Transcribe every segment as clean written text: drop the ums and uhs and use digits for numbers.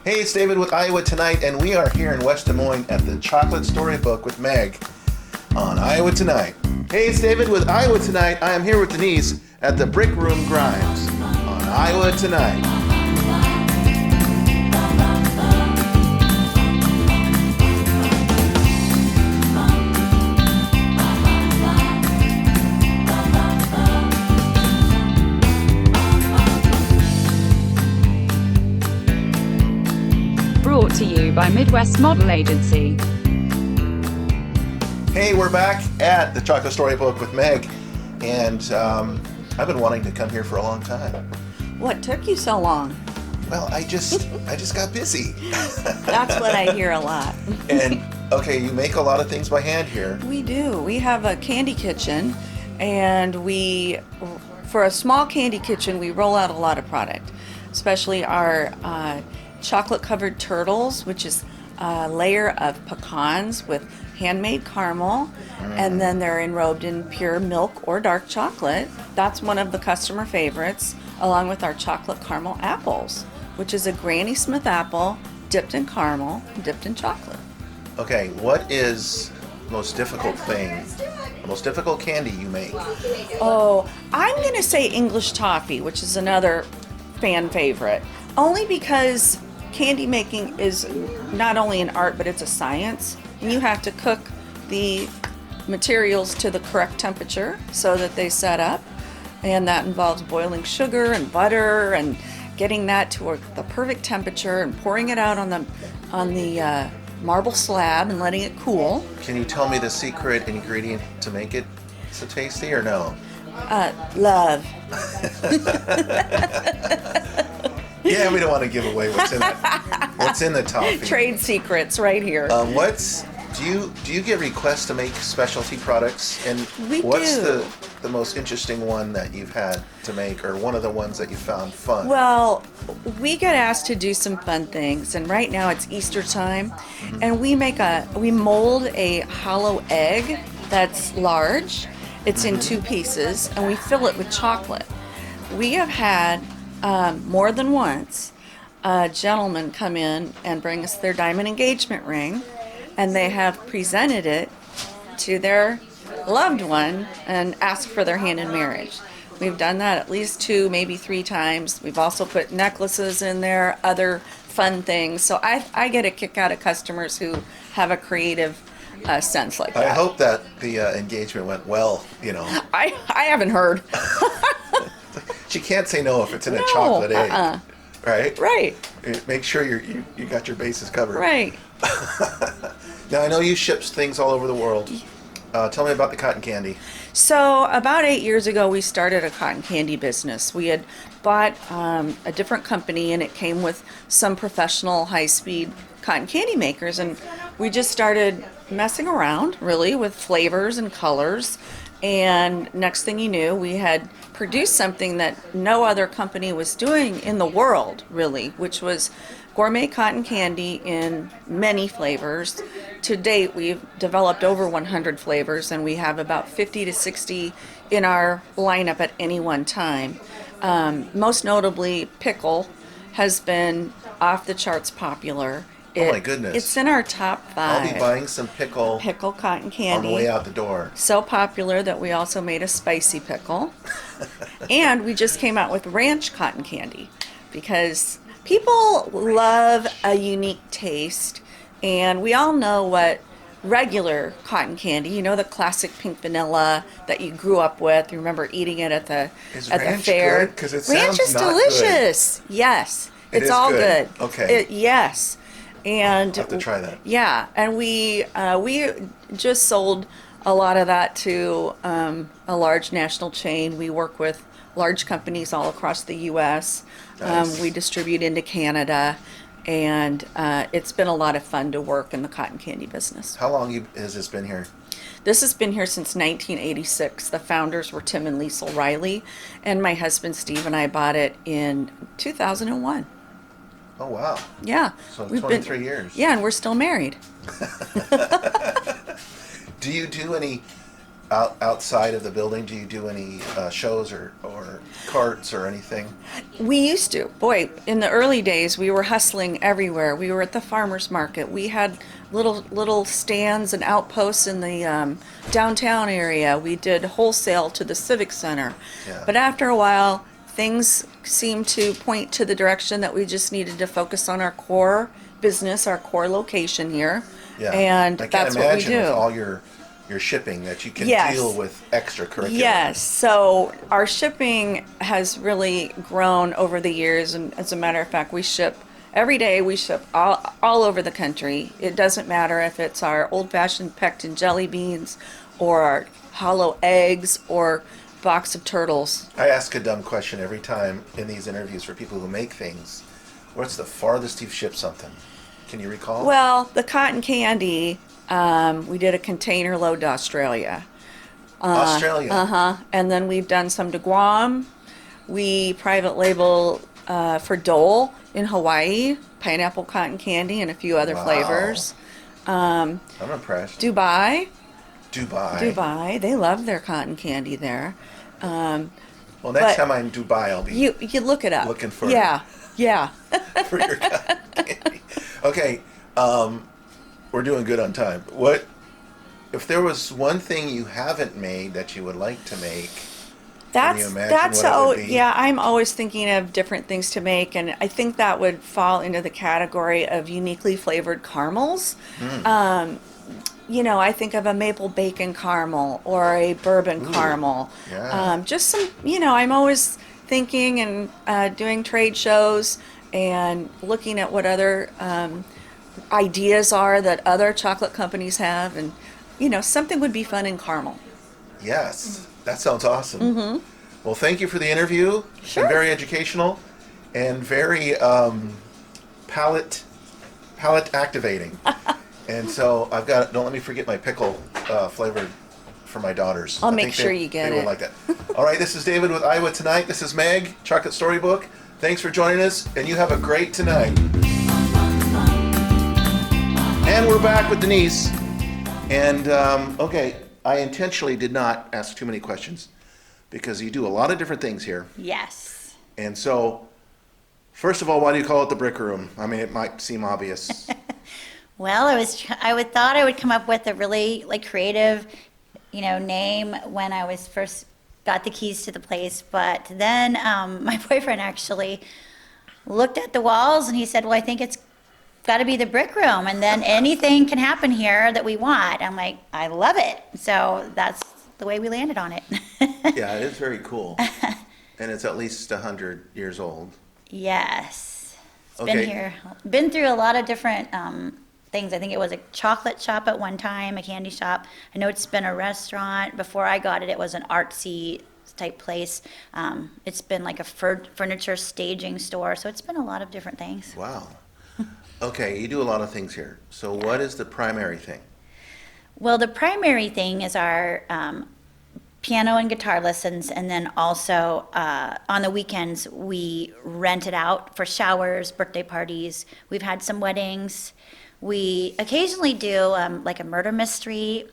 Hey, it's David with Iowa Tonight, and we are here in West Des Moines at the Chocolate Storybook with Meg on Iowa Tonight. Hey, it's David with Iowa Tonight. I am here with Denise at the Brick Room Grimes on Iowa Tonight. Brought to you by Midwest Model Agency. Hey, we're back at the Chocolate Storybook with Meg, and I've been wanting to come here for a long time. What took you so long? Well, I just got busy. That's what I hear a lot. And okay, you make a lot of things by hand here. We do. We have a candy kitchen, and for a small candy kitchen, we roll out a lot of product, especially our chocolate-covered turtles, which is a layer of pecans with handmade caramel, and then they're enrobed in pure milk or dark chocolate. That's one of the customer favorites, along with our chocolate caramel apples, which is a Granny Smith apple dipped in caramel, dipped in chocolate. Okay, what is the most difficult thing, the most difficult candy you make? Oh, I'm going to say English toffee, which is another fan favorite, only because candy making is not only an art, but it's a science. And you have to cook the materials to the correct temperature so that they set up. And that involves boiling sugar and butter and getting that to the perfect temperature and pouring it out on the marble slab and letting it cool. Can you tell me the secret ingredient to make it so tasty, or no? Love. Yeah, we don't want to give away what's in the toffee. Trade secrets right here. Do you get requests to make specialty products? And We what's do. the most interesting one that you've had to make, or one of the ones that you found fun? Well, we get asked to do some fun things, and right now it's Easter time, and we mold a hollow egg that's large. It's in two pieces, and we fill it with chocolate. We have had more than once a gentleman come in and bring us their diamond engagement ring, and they have presented it to their loved one and asked for their hand in marriage. We've done that at least 2, maybe 3 times. We've also put necklaces in there, other fun things. So I get a kick out of customers who have a creative sense like that. I hope that the engagement went well, you know. I haven't heard. She can't say no if it's in a chocolate egg, right? Right. Make sure you got your bases covered. Right. Now, I know you ship things all over the world. Tell me about the cotton candy. So about 8 years ago, we started a cotton candy business. We had bought a different company, and it came with some professional high-speed cotton candy makers, and we just started messing around, really, with flavors and colors. And next thing you knew, we had produced something that no other company was doing in the world, really, which was gourmet cotton candy in many flavors. To date, we've developed over 100 flavors, and we have about 50 to 60 in our lineup at any one time. Most notably, pickle has been off the charts popular. Oh my goodness. It's in our top 5. I'll be buying some pickle cotton on candy. the way out the door. So popular that we also made a spicy pickle. And we just came out with ranch cotton candy because people love a unique taste, and we all know what regular cotton candy, the classic pink vanilla that you grew up with. You remember eating it at the fair. Good? 'Cause it Ranch sounds is not delicious. Good. Yes. It's is all good. good. Okay. Yes. And I'll have to try that. Yeah, and we just sold a lot of that to a large national chain. We work with large companies all across the U.S. Nice. We distribute into Canada, and it's been a lot of fun to work in the cotton candy business. How long has this been here? This has been here since 1986. The founders were Tim and Lisa Riley, and my husband Steve and I bought it in 2001. Oh, wow. Yeah. So 23 years. Yeah, and we're still married. Do you do any outside of the building? Do you do any shows or carts or anything? We used to. Boy, in the early days, we were hustling everywhere. We were at the farmers market. We had little stands and outposts in the downtown area. We did wholesale to the civic center. Yeah. But after a while, things seemed to point to the direction that we just needed to focus on our core business, our core location here. Yeah. And I can't that's what we imagine do. with all your shipping that you can Yes. deal with extracurricular. Yes, so our shipping has really grown over the years, and as a matter of fact, we ship every day. We ship all over the country. It doesn't matter if it's our old-fashioned pecked and jelly beans, or our hollow eggs, or box of turtles. I ask a dumb question every time in these interviews for people who make things. What's the farthest you've shipped something? Can you recall? Well, the cotton candy, we did a container load to Australia. Australia. And then we've done some to Guam. We private label for Dole in Hawaii, pineapple cotton candy, and a few other Wow. flavors. I'm impressed. Dubai, they love their cotton candy there. Well, but next time I'm in Dubai, I'll be You look it up. looking for Yeah. for your cotton candy. Okay, we're doing good on time. What if there was one thing you haven't made that you would like to make? Can you imagine That's what it would be? yeah, I'm always thinking of different things to make, and I think that would fall into the category of uniquely flavored caramels. I think of a maple bacon caramel or a bourbon caramel. Yeah. Just some, I'm always thinking and doing trade shows and looking at what other ideas are that other chocolate companies have, and something would be fun in caramel. Yes, that sounds awesome. Well, thank you for the interview. It's been very educational and very palate activating. And so I've got, don't let me forget my pickle flavored for my daughters. I'll I make think sure you get They it. would like that. All right, this is David with Iowa Tonight. This is Meg, Chocolate Storybook. Thanks for joining us, and you have a great tonight. And we're back with Denise. And, okay, I intentionally did not ask too many questions because you do a lot of different things here. Yes. And so, first of all, why do you call it the Brick Room? I mean, it might seem obvious. Well, thought I would come up with a really creative, name when I was first got the keys to the place. But then my boyfriend actually looked at the walls and he said, "Well, I think it's got to be the Brick Room, and then anything can happen here that we want." I'm like, "I love it." So that's the way we landed on it. Yeah, it is very cool. And it's at least 100 years old. Yes. It's Okay. been through a lot of different things. I think it was a chocolate shop at one time, a candy shop. I know it's been a restaurant. Before I got it, it was an artsy type place. It's been like a furniture staging store. So it's been a lot of different things. Wow. Okay, you do a lot of things here. So what is the primary thing? Well, the primary thing is our piano and guitar lessons, and then also on the weekends we rent it out for showers, birthday parties. We've had some weddings. We occasionally do like a murder mystery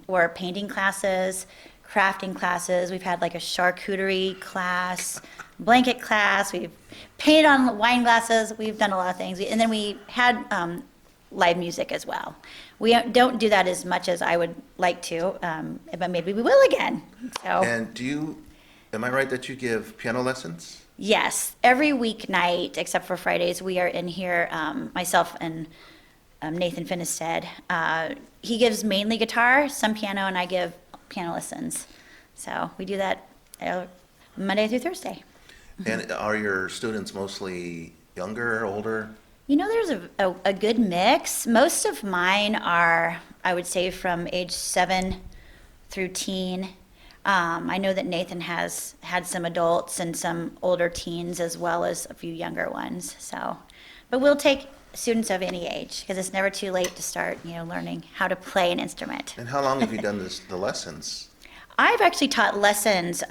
or painting classes, crafting classes. We've had like a charcuterie class, blanket class. We've painted on wine glasses. We've done a lot of things. And then we had live music as well. We don't do that as much as I would like to, but maybe we will again. So And am I right that you give piano lessons? yes, every weeknight except for Fridays, we are in here. Myself and Nathan Finisted. He gives mainly guitar, some piano, and I give piano lessons. So we do that Monday through Thursday. And are your students mostly younger, older? There's a good mix. Most of mine are, I would say, from age 7 through teen. I know that Nathan has had some adults and some older teens as well as a few younger ones. But we'll take students of any age because it's never too late to start, learning how to play an instrument. And how long have you done the lessons? I've actually taught lessons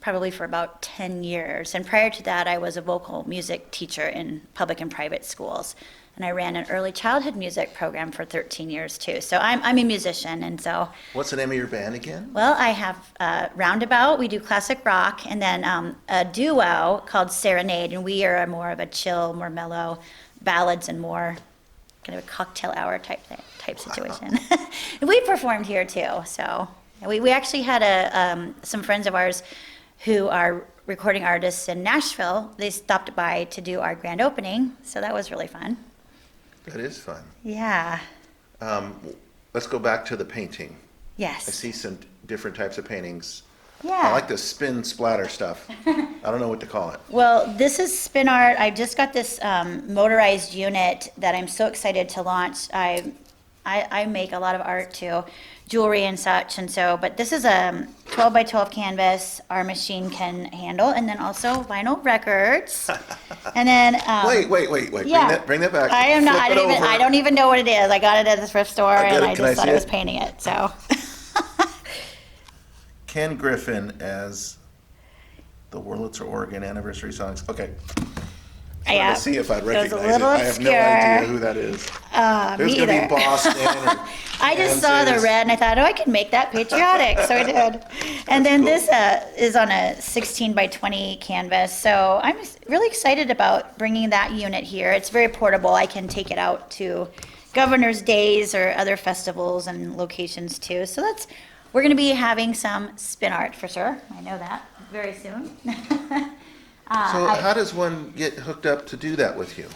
probably for about 10 years. And prior to that, I was a vocal music teacher in public and private schools. And I ran an early childhood music program for 13 years too. So I'm a musician, and so. What's the name of your band again? Well, I have Roundabout, we do classic rock, and then a duo called Serenade, and we are more of a chill, more mellow, ballads and more kind of a cocktail hour type situation. And we performed here too, so we actually had some friends of ours who are recording artists in Nashville. They stopped by to do our grand opening, so that was really fun. That is fun. Yeah. Let's go back to the painting. Yes. I see some different types of paintings. Yeah. I like the spin splatter stuff. I don't know what to call it. Well, this is spin art. I just got this motorized unit that I'm so excited to launch. I make a lot of art too, jewelry and such, and so, but this is a 12 by 12 canvas our machine can handle, and then also vinyl records. And then Wait. yeah. Bring that back. I don't even know what it is. I got it at the thrift store and I Can I just thought see I was it? painting it, so. Ken Griffin as the Wurlitzer, Oregon anniversary songs. Okay. Yeah. To see if I'd It was a recognize it. little I have no obscure. idea who that is. There's Me gonna either. be Boston. Or I just saw the Kansas. red and I thought, oh, I can make that patriotic, so I did. And then cool. this is on a 16 by 20 canvas, so I'm really excited about bringing that unit here. It's very portable. I can take it out to Governor's Days or other festivals and locations too. So we're going to be having some spin art for sure. I know that very soon. So how does one get hooked up to do that with you?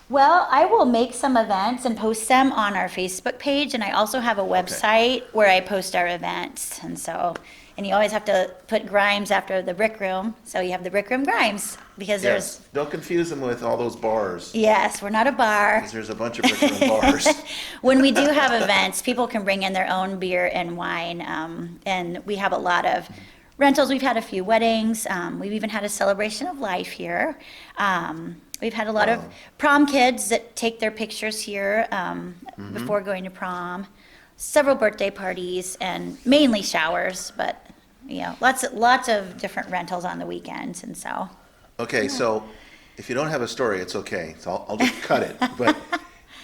Well, I will make some events and post them on our Facebook page, and I also have a website where I post our events. And you always have to put Grimes after the Brick Room, so you have the Brick Room Grimes, because Yes. Don't confuse them with all those bars. yes, we're not a bar. Because there's a bunch of Brick Room bars. When we do have events, people can bring in their own beer and wine, and we have a lot of rentals. We've had a few weddings. We've even had a celebration of life here. We've had a lot of prom kids that take their pictures here before going to prom. Several birthday parties and mainly showers, but lots of different rentals on the weekends, and so. Okay, so if you don't have a story, it's okay. So I'll just cut it. But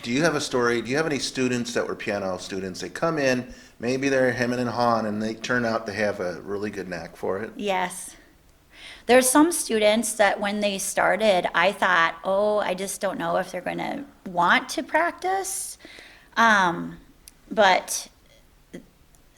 do you have a story? Do you have any students that were piano students? They come in, maybe they're hemming and hawing, and they turn out to have a really good knack for it. Yes. There's some students that when they started, I thought, oh, I just don't know if they're going to want to practice. But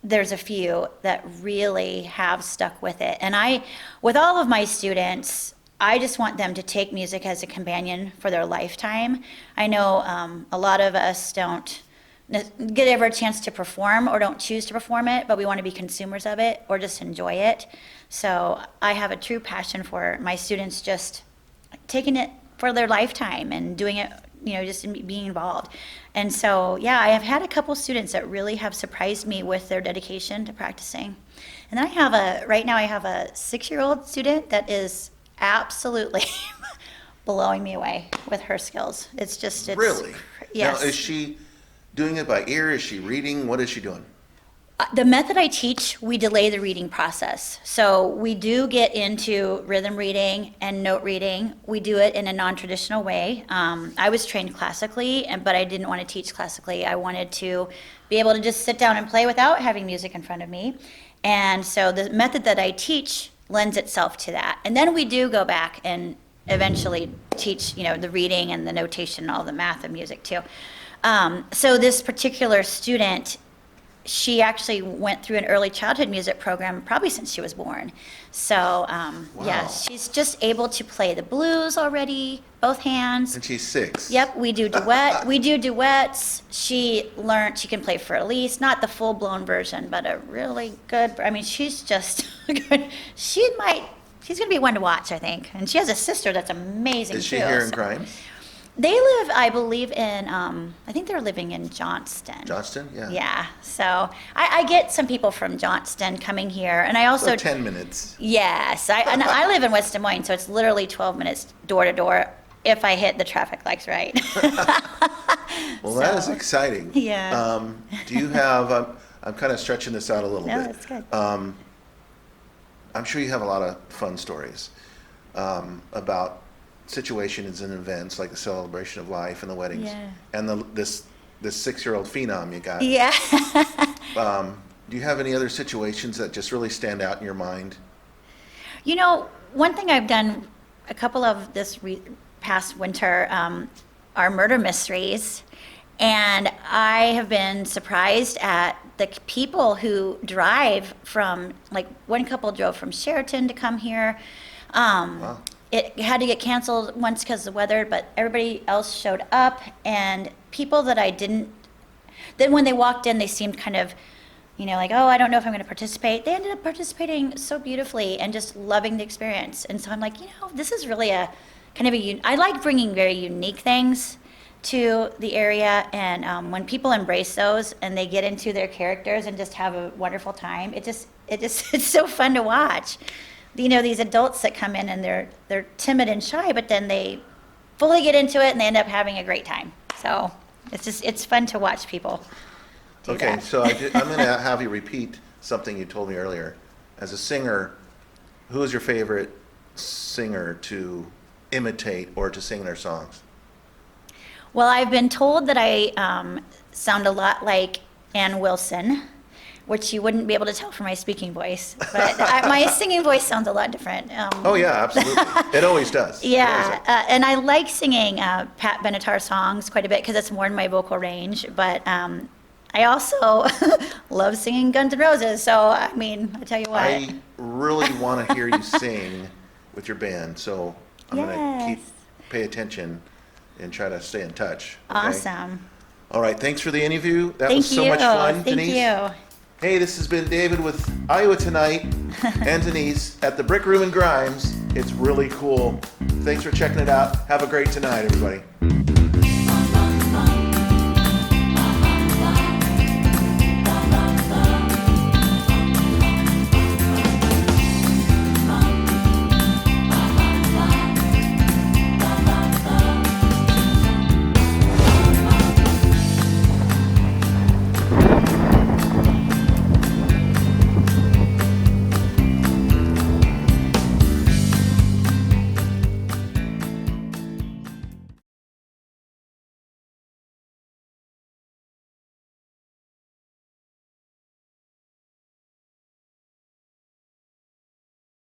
there's a few that really have stuck with it. And with all of my students, I just want them to take music as a companion for their lifetime. I know a lot of us don't get ever a chance to perform or don't choose to perform it, but we want to be consumers of it or just enjoy it. So I have a true passion for my students just taking it for their lifetime and doing it, just being involved. And so, yeah, I have had a couple students that really have surprised me with their dedication to practicing. And then right now I have a 6-year-old student that is absolutely blowing me away with her skills. It's Really? Yes. Now, is she doing it by ear? Is she reading? What is she doing? The method I teach, we delay the reading process. So we do get into rhythm reading and note reading. We do it in a non-traditional way. I was trained classically, but I didn't want to teach classically. I wanted to be able to just sit down and play without having music in front of me. And so the method that I teach lends itself to that. And then we do go back and eventually teach, the reading and the notation and all the math of music too. So this particular student, she actually went through an early childhood music program probably since she was born. So, yeah, she's just able to play the blues already, both hands. And she's 6. Yep, we do duets. She can play for Elise, not the full-blown version, but a really good, she's just good. She's going to be one to watch, I think. And she has a sister that's amazing, Is she too. here in Grimes? They live, I believe, in, I think they're living in Johnston. Johnston? Yeah. Yeah, so I get some people from Johnston coming here, and I also. So 10 minutes. Yes, and I live in West Des Moines, so it's literally 12 minutes door to door if I hit the traffic lights right. Well, that is exciting. Yeah. Do you have, I'm kind of stretching this out a little No, bit. that's good. I'm sure you have a lot of fun stories about situations and events like the celebration of life and the weddings, Yeah. and this 6-year-old phenom you got. Yeah. Do you have any other situations that just really stand out in your mind? You know, one thing I've done a couple of this past winter are murder mysteries. And I have been surprised at the people who drive from, like, one couple drove from Sheraton to come here. Wow. It had to get canceled once because of the weather, but everybody else showed up. And people that I didn't, then when they walked in, they seemed kind of, you know, like, oh, I don't know if I'm going to participate. They ended up participating so beautifully and just loving the experience. And so I'm like, you know, this is really a kind of I like bringing very unique things to the area, and when people embrace those and they get into their characters and just have a wonderful time, it's so fun to watch. You know, these adults that come in and they're timid and shy, but then they fully get into it and they end up having a great time. So it's fun to watch people do Okay, that. so I'm going to have you repeat something you told me earlier. As a singer, who is your favorite singer to imitate or to sing their songs? Well, I've been told that I sound a lot like Ann Wilson, which you wouldn't be able to tell from my speaking voice, but my singing voice sounds a lot different. Oh yeah, absolutely. It always does. It always Yeah, does. and I like singing Pat Benatar songs quite a bit because it's more in my vocal range, but I also love singing Guns N' Roses, so I mean, I tell you what. I really want to hear you sing with your band, so I'm going to Yes. pay attention and try to stay in touch. Okay? Awesome. All right, thanks for the interview. That Thank was so you. much fun, Thank Denise. you. Hey, this has been David with Iowa Tonight and Denise at the Brick Room in Grimes. It's really cool. Thanks for checking it out. Have a great tonight, everybody.